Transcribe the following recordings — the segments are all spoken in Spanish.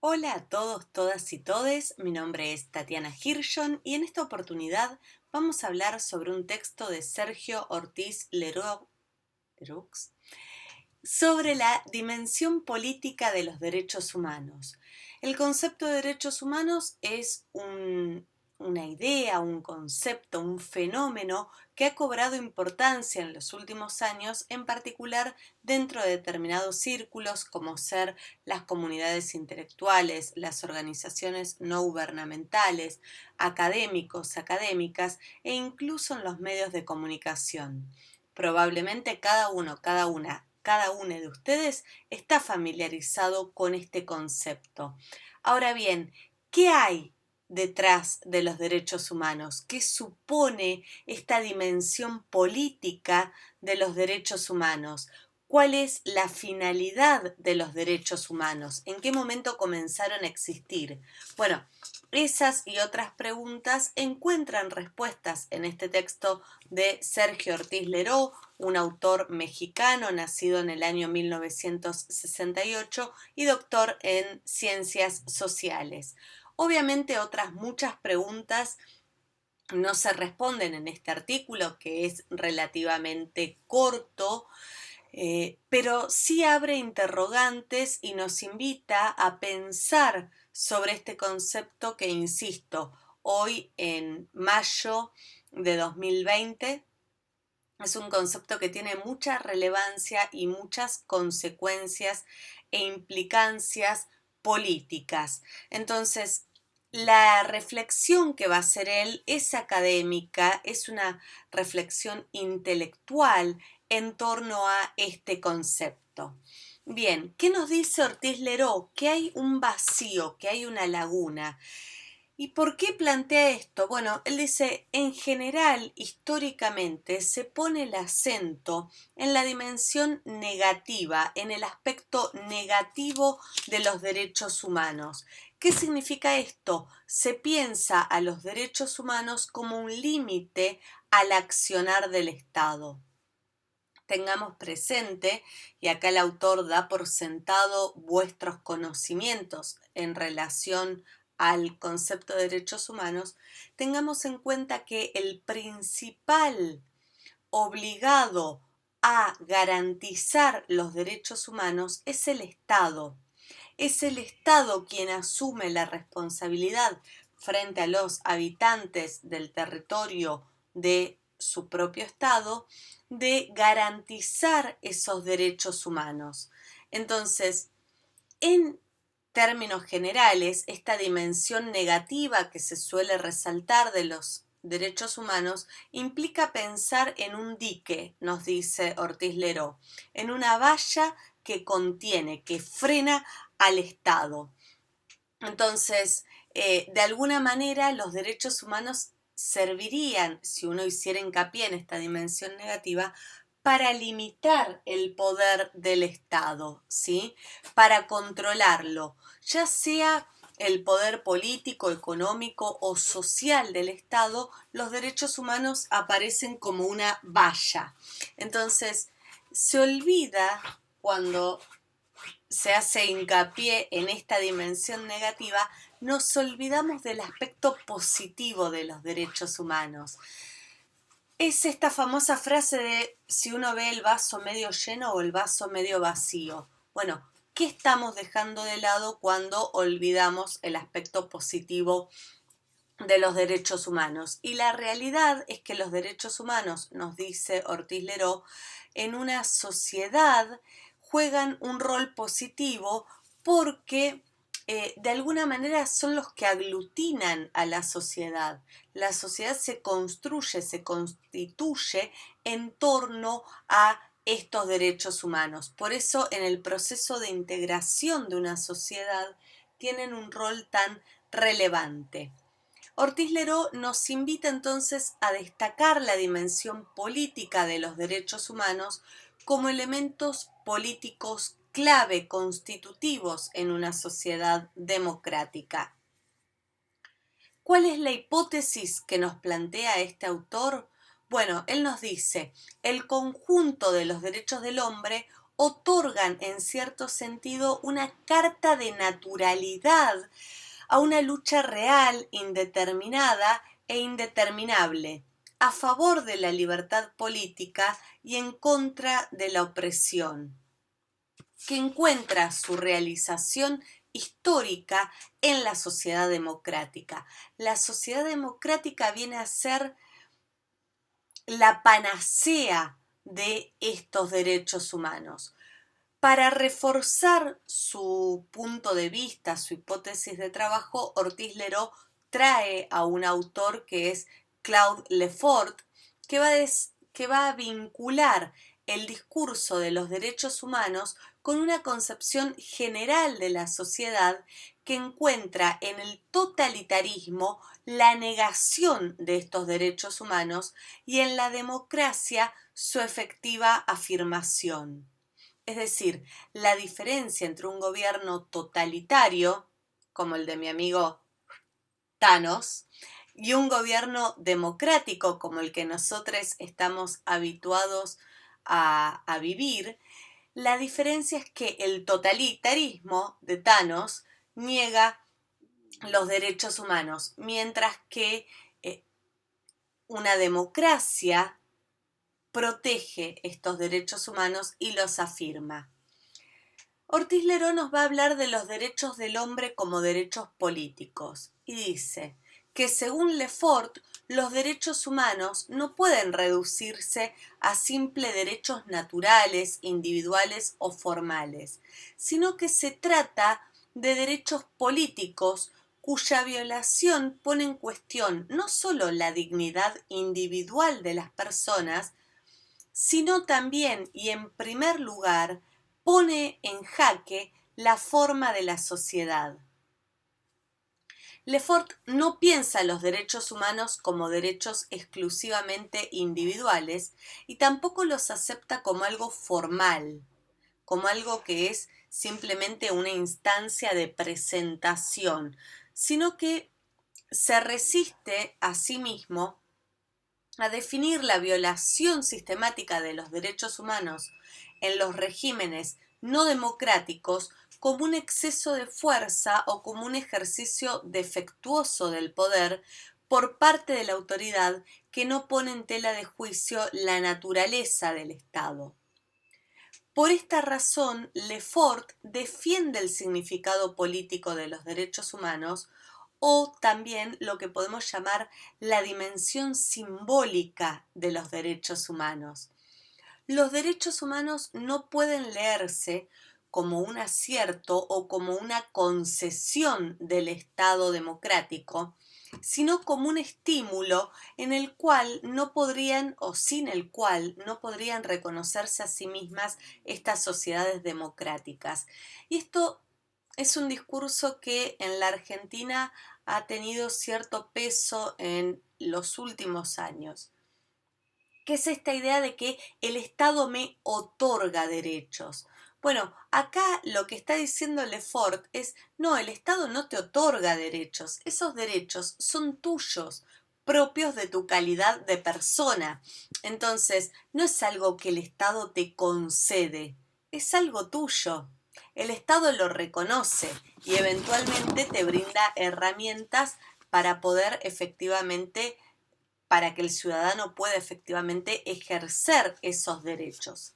Hola a todos, todas y todes, mi nombre es Tatiana Hirschon y en esta oportunidad vamos a hablar sobre un texto de Sergio Ortiz Leroux sobre la dimensión política de los derechos humanos. El concepto de derechos humanos es una idea, un concepto, un fenómeno que ha cobrado importancia en los últimos años, en particular dentro de determinados círculos como ser las comunidades intelectuales, las organizaciones no gubernamentales, académicos, académicas e incluso en los medios de comunicación. Probablemente cada una de ustedes está familiarizado con este concepto. Ahora bien, ¿qué hay detrás de los derechos humanos? ¿Qué supone esta dimensión política de los derechos humanos? ¿Cuál es la finalidad de los derechos humanos? ¿En qué momento comenzaron a existir? Bueno, esas y otras preguntas encuentran respuestas en este texto de Sergio Ortiz Leroux, un autor mexicano nacido en el año 1968 y doctor en ciencias sociales. Obviamente otras muchas preguntas no se responden en este artículo, que es relativamente corto, pero sí abre interrogantes y nos invita a pensar sobre este concepto que, insisto, hoy en mayo de 2020 es un concepto que tiene mucha relevancia y muchas consecuencias e implicancias políticas. Entonces, la reflexión que va a hacer él es académica, es una reflexión intelectual en torno a este concepto. Bien, ¿qué nos dice Ortiz Leroux? Que hay un vacío, que hay una laguna. ¿Y por qué plantea esto? Bueno, él dice, en general, históricamente, se pone el acento en la dimensión negativa, en el aspecto negativo de los derechos humanos. ¿Qué significa esto? Se piensa a los derechos humanos como un límite al accionar del Estado. Tengamos presente, y acá el autor da por sentado vuestros conocimientos en relación al concepto de derechos humanos, tengamos en cuenta que el principal obligado a garantizar los derechos humanos es el Estado. Es el Estado quien asume la responsabilidad frente a los habitantes del territorio de su propio Estado de garantizar esos derechos humanos. Entonces, en términos generales, esta dimensión negativa que se suele resaltar de los derechos humanos implica pensar en un dique, nos dice Ortiz Leroux, en una valla que contiene, que frena al Estado. Entonces, de alguna manera, los derechos humanos servirían, si uno hiciera hincapié en esta dimensión negativa, para limitar el poder del Estado, ¿sí? Para controlarlo, ya sea el poder político, económico o social del Estado, los derechos humanos aparecen como una valla. Entonces, se olvida cuando se hace hincapié en esta dimensión negativa, nos olvidamos del aspecto positivo de los derechos humanos. Es esta famosa frase de si uno ve el vaso medio lleno o el vaso medio vacío. Bueno, ¿qué estamos dejando de lado cuando olvidamos el aspecto positivo de los derechos humanos? Y la realidad es que los derechos humanos, nos dice Ortiz Leroux, en una sociedad juegan un rol positivo porque de alguna manera son los que aglutinan a la sociedad. La sociedad se construye, se constituye en torno a estos derechos humanos. Por eso en el proceso de integración de una sociedad tienen un rol tan relevante. Ortiz Leroux nos invita entonces a destacar la dimensión política de los derechos humanos como elementos políticos clave constitutivos en una sociedad democrática. ¿Cuál es la hipótesis que nos plantea este autor? Bueno, él nos dice, el conjunto de los derechos del hombre otorgan en cierto sentido una carta de naturalidad a una lucha real, indeterminada e indeterminable, a favor de la libertad política y en contra de la opresión, que encuentra su realización histórica en la sociedad democrática. La sociedad democrática viene a ser la panacea de estos derechos humanos. Para reforzar su punto de vista, su hipótesis de trabajo, Ortiz-Lerot trae a un autor que es Claude Lefort, que va a vincular el discurso de los derechos humanos con una concepción general de la sociedad que encuentra en el totalitarismo la negación de estos derechos humanos y en la democracia su efectiva afirmación. Es decir, la diferencia entre un gobierno totalitario, como el de mi amigo Thanos, y un gobierno democrático, como el que nosotros estamos habituados a vivir, la diferencia es que el totalitarismo de Thanos niega los derechos humanos, mientras que una democracia protege estos derechos humanos y los afirma. Ortiz-Lerot nos va a hablar de los derechos del hombre como derechos políticos y dice que según Lefort, los derechos humanos no pueden reducirse a simple derechos naturales, individuales o formales, sino que se trata de derechos políticos cuya violación pone en cuestión no solo la dignidad individual de las personas, sino también y en primer lugar pone en jaque la forma de la sociedad. Lefort no piensa los derechos humanos como derechos exclusivamente individuales y tampoco los acepta como algo formal, como algo que es simplemente una instancia de presentación, sino que se resiste a sí mismo a definir la violación sistemática de los derechos humanos en los regímenes no democráticos como un exceso de fuerza o como un ejercicio defectuoso del poder por parte de la autoridad que no pone en tela de juicio la naturaleza del Estado. Por esta razón, Lefort defiende el significado político de los derechos humanos o también lo que podemos llamar la dimensión simbólica de los derechos humanos. Los derechos humanos no pueden leerse como un acierto o como una concesión del Estado democrático, sino como un estímulo en el cual no podrían o sin el cual no podrían reconocerse a sí mismas estas sociedades democráticas. Y esto es un discurso que en la Argentina ha tenido cierto peso en los últimos años, que es esta idea de que el Estado me otorga derechos. Bueno, acá lo que está diciendo Lefort es, no, el Estado no te otorga derechos, esos derechos son tuyos, propios de tu calidad de persona. Entonces, no es algo que el Estado te concede, es algo tuyo. El Estado lo reconoce y eventualmente te brinda herramientas para poder efectivamente, para que el ciudadano pueda efectivamente ejercer esos derechos.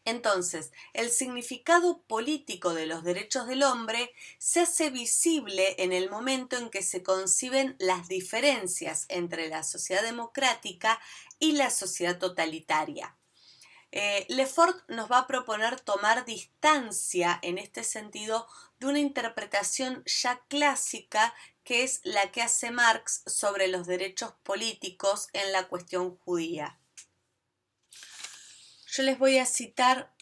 Entonces, el significado político de los derechos del hombre se hace visible en el momento en que se conciben las diferencias entre la sociedad democrática y la sociedad totalitaria. Lefort nos va a proponer tomar distancia en este sentido de una interpretación ya clásica que es la que hace Marx sobre los derechos políticos en la cuestión judía. Yo les voy a citar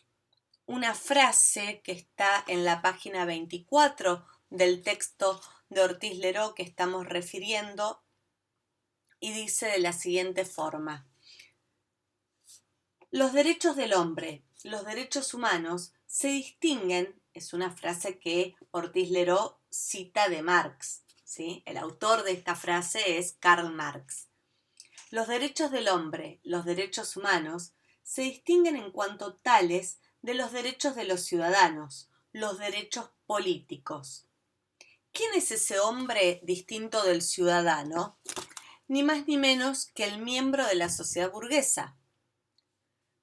una frase que está en la página 24 del texto de Ortiz-Lerot que estamos refiriendo y dice de la siguiente forma: los derechos del hombre, los derechos humanos, se distinguen, es una frase que Ortiz-Lerot cita de Marx, ¿sí? El autor de esta frase es Karl Marx. Los derechos del hombre, los derechos humanos, se distinguen en cuanto tales de los derechos de los ciudadanos, los derechos políticos. ¿Quién es ese hombre distinto del ciudadano? Ni más ni menos que el miembro de la sociedad burguesa.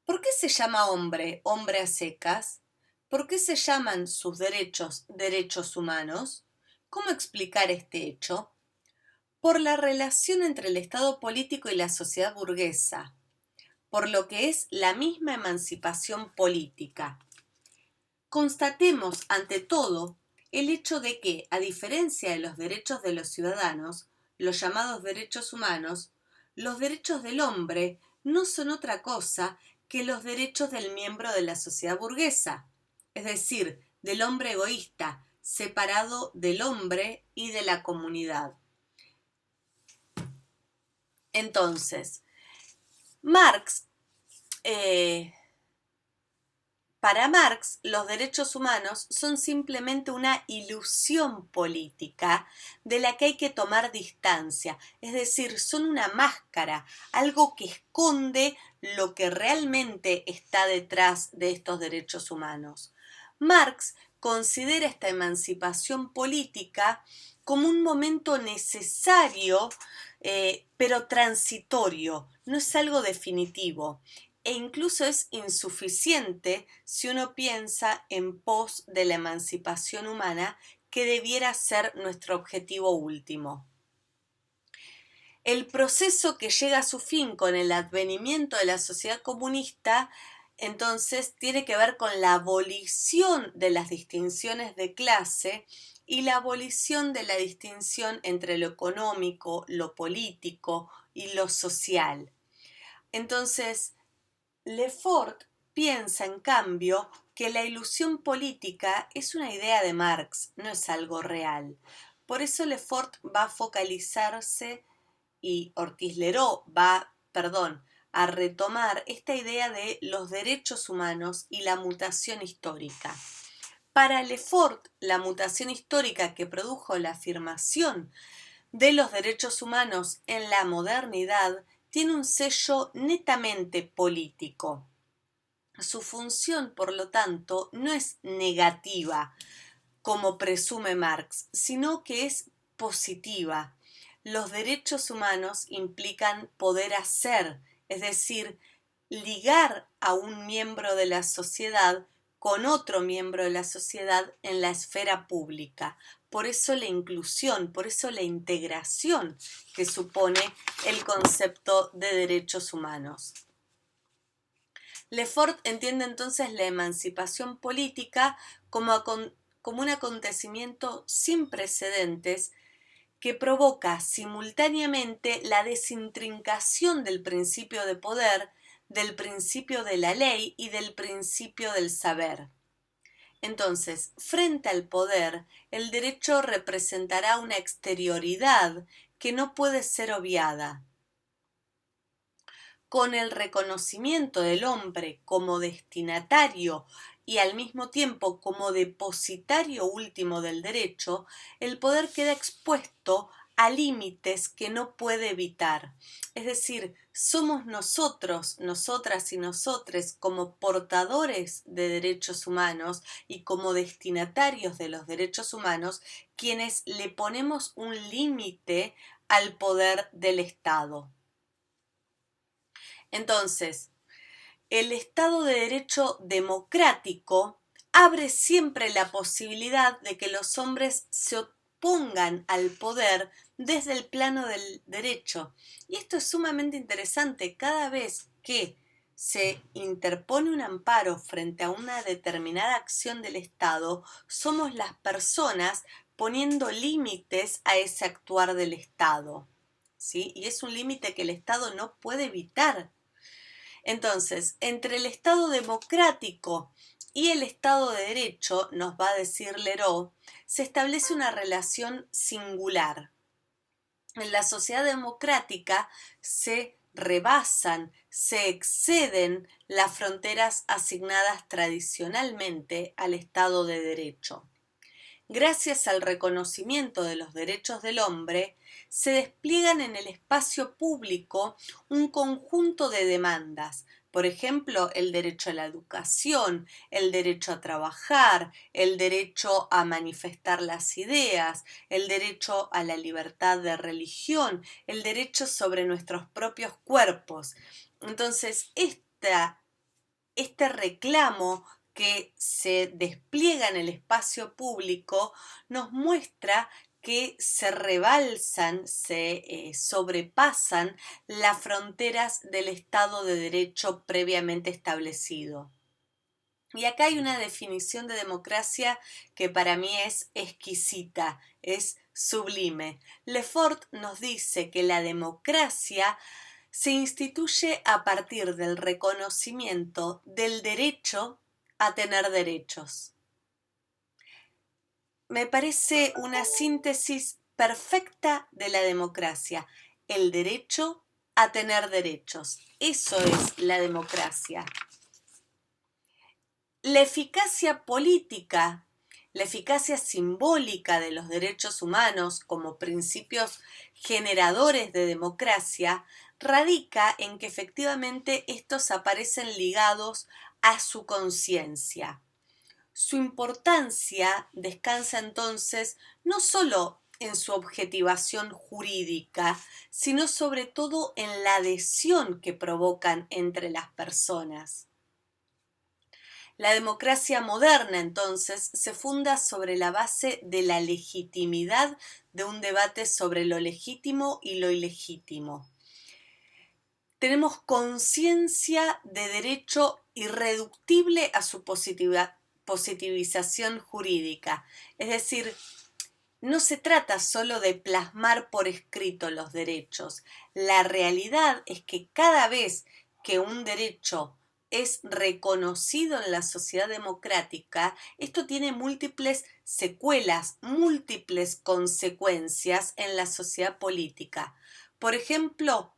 ¿Por qué se llama hombre, hombre a secas? ¿Por qué se llaman sus derechos, derechos humanos? ¿Cómo explicar este hecho? Por la relación entre el Estado político y la sociedad burguesa, por lo que es la misma emancipación política. Constatemos, ante todo, el hecho de que, a diferencia de los derechos de los ciudadanos, los llamados derechos humanos, los derechos del hombre no son otra cosa que los derechos del miembro de la sociedad burguesa, es decir, del hombre egoísta, separado del hombre y de la comunidad. Entonces, Marx, para Marx, los derechos humanos son simplemente una ilusión política de la que hay que tomar distancia, es decir, son una máscara, algo que esconde lo que realmente está detrás de estos derechos humanos. Marx considera esta emancipación política como un momento necesario, pero transitorio, no es algo definitivo. E incluso es insuficiente si uno piensa en pos de la emancipación humana, que debiera ser nuestro objetivo último. El proceso que llega a su fin con el advenimiento de la sociedad comunista, entonces, tiene que ver con la abolición de las distinciones de clase y la abolición de la distinción entre lo económico, lo político y lo social. Entonces, Lefort piensa, en cambio, que la ilusión política es una idea de Marx, no es algo real. Por eso Lefort va a focalizarse y Ortiz-Lerot va, a retomar esta idea de los derechos humanos y la mutación histórica. Para Lefort, la mutación histórica que produjo la afirmación de los derechos humanos en la modernidad tiene un sello netamente político. Su función, por lo tanto, no es negativa, como presume Marx, sino que es positiva. Los derechos humanos implican poder hacer, es decir, ligar a un miembro de la sociedad con otro miembro de la sociedad en la esfera pública. Por eso la inclusión, por eso la integración que supone el concepto de derechos humanos. Lefort entiende entonces la emancipación política como un acontecimiento sin precedentes que provoca simultáneamente la desintrincación del principio de poder, del principio de la ley y del principio del saber. Entonces, frente al poder, el derecho representará una exterioridad que no puede ser obviada. Con el reconocimiento del hombre como destinatario y al mismo tiempo como depositario último del derecho, el poder queda expuesto a límites que no puede evitar. Es decir, somos nosotros, nosotras y nosotres, como portadores de derechos humanos y como destinatarios de los derechos humanos, quienes le ponemos un límite al poder del Estado. Entonces, el Estado de Derecho democrático abre siempre la posibilidad de que los hombres se opongan al poder desde el plano del derecho. Y esto es sumamente interesante. Cada vez que se interpone un amparo frente a una determinada acción del Estado, somos las personas poniendo límites a ese actuar del Estado, ¿sí? Y es un límite que el Estado no puede evitar. Entonces, entre el Estado democrático y el Estado de Derecho, nos va a decir Lerot, se establece una relación singular. En la sociedad democrática se rebasan, se exceden las fronteras asignadas tradicionalmente al Estado de Derecho. Gracias al reconocimiento de los derechos del hombre, se despliegan en el espacio público un conjunto de demandas, Por ejemplo, el derecho a la educación, el derecho a trabajar, el derecho a manifestar las ideas, el derecho a la libertad de religión, el derecho sobre nuestros propios cuerpos. Entonces, este reclamo que se despliega en el espacio público nos muestra que se rebalsan, se sobrepasan las fronteras del Estado de Derecho previamente establecido. Y acá hay una definición de democracia que para mí es exquisita, es sublime. Lefort nos dice que la democracia se instituye a partir del reconocimiento del derecho a tener derechos. Me parece una síntesis perfecta de la democracia, el derecho a tener derechos. Eso es la democracia. La eficacia política, la eficacia simbólica de los derechos humanos como principios generadores de democracia radica en que efectivamente estos aparecen ligados a su conciencia. Su importancia descansa entonces no solo en su objetivación jurídica, sino sobre todo en la adhesión que provocan entre las personas. La democracia moderna, entonces, se funda sobre la base de la legitimidad de un debate sobre lo legítimo y lo ilegítimo. Tenemos conciencia de derecho irreductible a su positivización jurídica. Es decir, no se trata solo de plasmar por escrito los derechos. La realidad es que cada vez que un derecho es reconocido en la sociedad democrática, esto tiene múltiples secuelas, múltiples consecuencias en la sociedad política. Por ejemplo,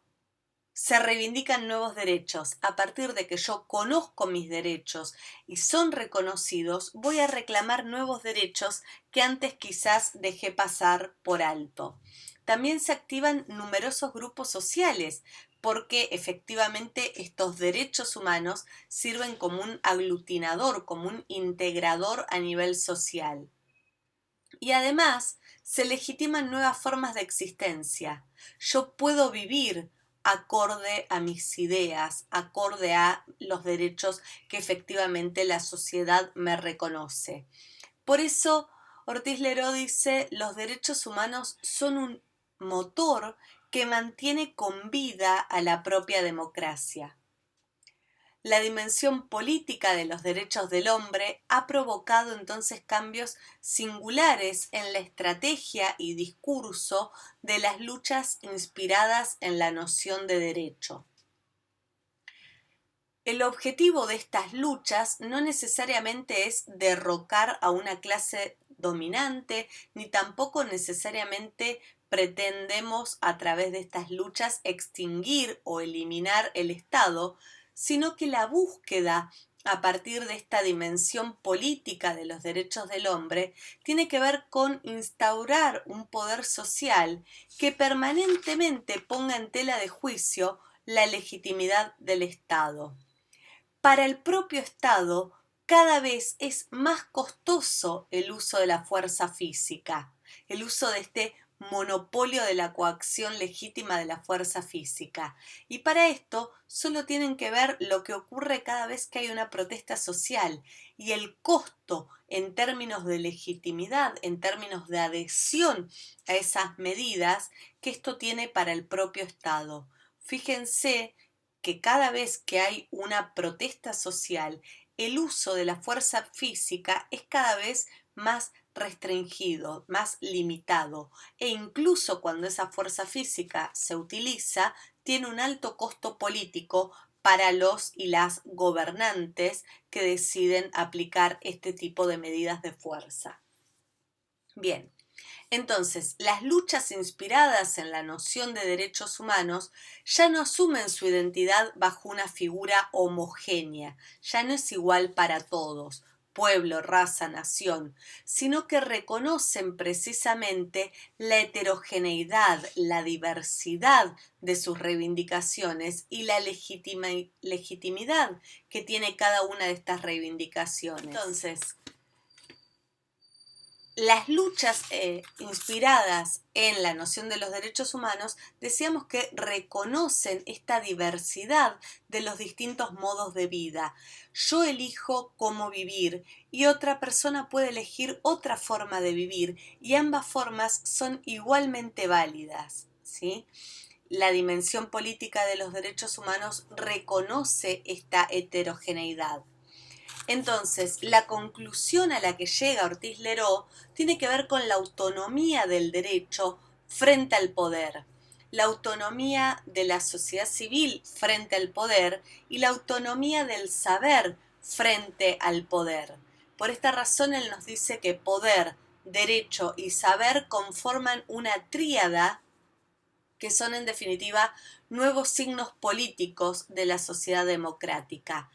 se reivindican nuevos derechos. A partir de que yo conozco mis derechos y son reconocidos, voy a reclamar nuevos derechos que antes quizás dejé pasar por alto. También se activan numerosos grupos sociales, porque efectivamente estos derechos humanos sirven como un aglutinador, como un integrador a nivel social. Y además se legitiman nuevas formas de existencia. Yo puedo vivir acorde a mis ideas, acorde a los derechos que efectivamente la sociedad me reconoce. Por eso Ortiz Leró dice, los derechos humanos son un motor que mantiene con vida a la propia democracia. La dimensión política de los derechos del hombre ha provocado entonces cambios singulares en la estrategia y discurso de las luchas inspiradas en la noción de derecho. El objetivo de estas luchas no necesariamente es derrocar a una clase dominante, ni tampoco necesariamente pretendemos a través de estas luchas extinguir o eliminar el Estado, sino que la búsqueda a partir de esta dimensión política de los derechos del hombre tiene que ver con instaurar un poder social que permanentemente ponga en tela de juicio la legitimidad del Estado. Para el propio Estado, cada vez es más costoso el uso de la fuerza física, el uso de este monopolio de la coacción legítima de la fuerza física. Y para esto solo tienen que ver lo que ocurre cada vez que hay una protesta social y el costo en términos de legitimidad, en términos de adhesión a esas medidas que esto tiene para el propio Estado. Fíjense que cada vez que hay una protesta social, el uso de la fuerza física es cada vez más restringido, más limitado, e incluso cuando esa fuerza física se utiliza, tiene un alto costo político para los y las gobernantes que deciden aplicar este tipo de medidas de fuerza. Bien. Entonces, las luchas inspiradas en la noción de derechos humanos ya no asumen su identidad bajo una figura homogénea, ya no es igual para todos. pueblo, raza, nación, sino que reconocen precisamente la heterogeneidad, la diversidad de sus reivindicaciones y la legitimidad que tiene cada una de estas reivindicaciones. Entonces, las luchas inspiradas en la noción de los derechos humanos, decíamos que reconocen esta diversidad de los distintos modos de vida. Yo elijo cómo vivir y otra persona puede elegir otra forma de vivir y ambas formas son igualmente válidas, ¿sí? La dimensión política de los derechos humanos reconoce esta heterogeneidad. Entonces, la conclusión a la que llega Ortiz Leró tiene que ver con la autonomía del derecho frente al poder, la autonomía de la sociedad civil frente al poder y la autonomía del saber frente al poder. Por esta razón él nos dice que poder, derecho y saber conforman una tríada que son en definitiva nuevos signos políticos de la sociedad democrática.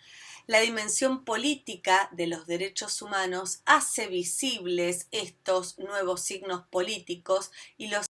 La dimensión política de los derechos humanos hace visibles estos nuevos signos políticos y los